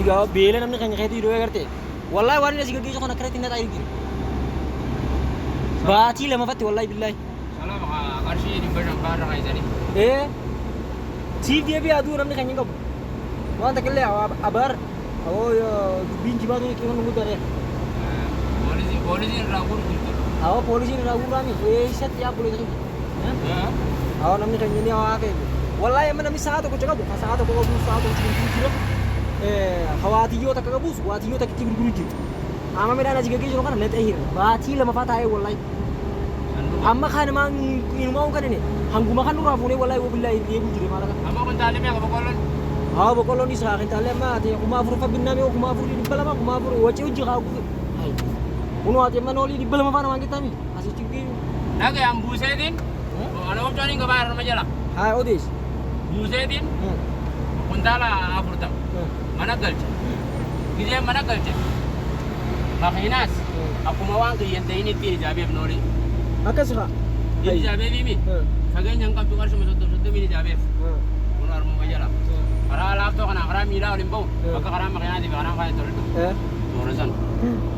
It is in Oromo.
Iga beela namni kan nyakeetu hidhoo agarte. Wallahi waan inni asii gaggeessu kana akkirratti hin dhaxaa jiru. Baatii lamafatti wallahi billahi. Salama qarshii dhibba shan baarra qaysanii. Siif deebii aduu namni kan hin qabu. Waan takka illee abaar awoo dubbiin jibaatu qiima nu guddaa Poolisiin irraa gurgurtu. Awoo poolisiin irraa gurguraami. Eessatti yaa bulee ta'u. Awoo namni kan inni hawaa ka'e. Wallahi amma namni sa'a tokko qabu sa'a tokko qabu sa'a tokko jira. Hawaatiyyoo takka qabus waatiyyoo takkitti gurguru jiru. Amma midhaan asii gaggeessu kana laxee hira. Baatii lamafaa taa'ee wallahi. Amma kan inumaa kan inni hanguma kan nurraa fuunee wallahi wabillahi deebi'u jire maal akka. Amma kun taalee meeqa boqqolloon? Haa boqqolloon isaa kan taalee amma ati kuma afur fabbinaa mee kuma afur dhibba lama kuma afur wacii hojii haa gufe. Kun waati amma noolii dhibba lama faana waan geetami asitti geeyu. Naga yang buuseetiin. Ana wajjin hin gabaa irra majala. Haa odees. Buuseetiin. Kuntaala afurtam. Mana galche. Gizee mana galche. Makiinaas akkuma waan qiyyan ta'in ittiin ijaabeef noolii. Akkas haa. Ijaabeef himi. Fageenya hin qabdu qarshuma soddomii ijaabeef. Kun harma majala. Karaa laaftoo kana karaa miilaa waliin bahu. Bakka karaa makiinaatiif karaa kaayee tolchu. Toora sana.